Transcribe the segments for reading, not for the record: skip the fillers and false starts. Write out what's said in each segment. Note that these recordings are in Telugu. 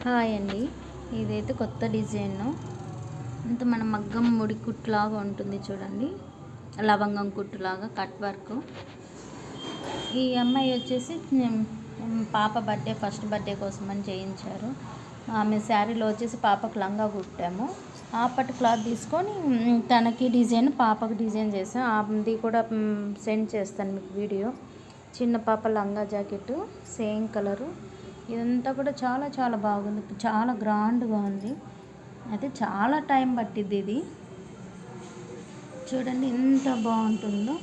హాయ్ అండి. ఇదైతే కొత్త డిజైన్. అంత మన మగ్గం ముడి కుట్టులాగా ఉంటుంది చూడండి, లవంగం కుట్టులాగా కట్ వర్క్. ఈ అమ్మాయి వచ్చేసి పాప బర్త్డే, ఫస్ట్ బర్త్డే కోసం అని చేయించారు. ఆమె శారీలో వచ్చేసి పాపకు లంగా కుట్టాము. ఆపటి క్లాత్ తీసుకొని తనకి డిజైన్, పాపకు డిజైన్ చేసాం. అది కూడా సెండ్ చేస్తాను మీకు వీడియో. చిన్న పాప లంగా జాకెట్ సేమ్ కలరు. ఇదంతా కూడా చాలా చాలా బాగుంది, చాలా గ్రాండ్గా ఉంది. అయితే చాలా టైం పట్టిద్ది ఇది. చూడండి ఎంత బాగుంటుందో.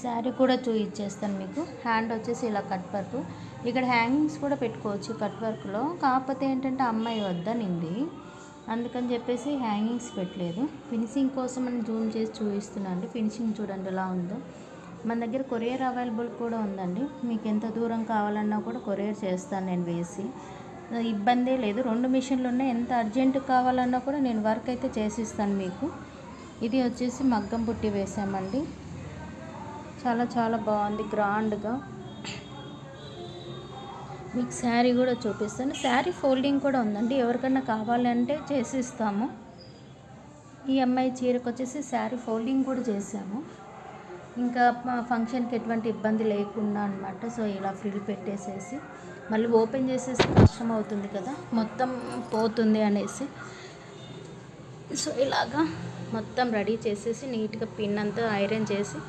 శారీ కూడా చూపించేస్తాను మీకు. హ్యాండ్ వచ్చేసి ఇలా కట్ వర్క్. ఇక్కడ హ్యాంగింగ్స్ కూడా పెట్టుకోవచ్చు కట్ వర్క్లో. కాకపోతే ఏంటంటే అమ్మాయి వద్దనింది, అందుకని చెప్పేసి హ్యాంగింగ్స్ పెట్టలేదు. ఫినిషింగ్ కోసం అని జూమ్ చేసి చూపిస్తున్నాను. ఫినిషింగ్ చూడండి ఎలా ఉందో. మన దగ్గర కొరియర్ అవైలబుల్ కూడా ఉందండి. మీకు ఎంత దూరం కావాలన్నా కూడా కొరియర్ చేస్తాను నేను వేసి. ఇబ్బందే లేదు. 2 మిషన్లు ఉన్నాయి. ఎంత అర్జెంటు కావాలన్నా కూడా నేను వర్క్ అయితే చేసిస్తాను మీకు. ఇది వచ్చేసి మగ్గం బుట్టి వేసామండి. చాలా చాలా బాగుంది గ్రాండ్గా. మీకు శారీ కూడా చూపిస్తాను. శారీ ఫోల్డింగ్ కూడా ఉందండి, ఎవరికన్నా కావాలంటే చేసిస్తాము. ఈ అమ్మాయి చీరకు వచ్చేసి శారీ ఫోల్డింగ్ కూడా చేసాము. ఇంకా ఫంక్షన్కి ఎటువంటి ఇబ్బంది లేకుండా అనమాట. సో ఇలా ఫ్రిల్ పెట్టేసేసి మళ్ళీ ఓపెన్ చేసేసి కష్టం అవుతుంది కదా, మొత్తం పోతుంది అనేసి. సో ఇలాగా మొత్తం రెడీ చేసేసి నీట్గా పిన్ అంతా ఐరన్ చేసి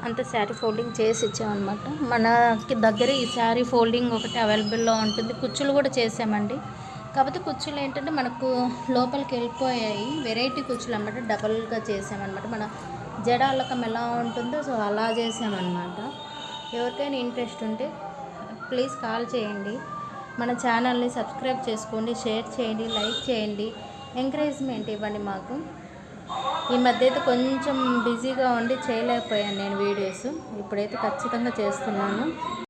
అంత శారీ ఫోల్డింగ్ చేసి ఇచ్చామన్నమాట. మనకి దగ్గర ఈ శారీ ఫోల్డింగ్ ఒకటి అవైలబుల్లో ఉంటుంది. కుచ్చులు కూడా చేసామండి. కాకపోతే కుచ్చులు ఏంటంటే మనకు లోపలికి వెళ్ళిపోయాయి. వెరైటీ కుచ్చులు అన్నమాట. డబల్గా చేసామన్నమాట. మన జడ అల్లకం ఎలా ఉంటుందో సో అలా చేసామన్నమాట. ఎవరికైనా ఇంట్రెస్ట్ ఉంటే ప్లీజ్ కాల్ చేయండి. మన ఛానల్ని సబ్స్క్రైబ్ చేసుకోండి, షేర్ చేయండి, లైక్ చేయండి, ఎంకరేజ్మెంట్ ఇవ్వండి మాకు. ఈ మధ్య అయితే కొంచెం బిజీగా ఉండి చేయలేకపోయాను నేను వీడియోస్. ఇప్పుడైతే ఖచ్చితంగా చేస్తున్నాను.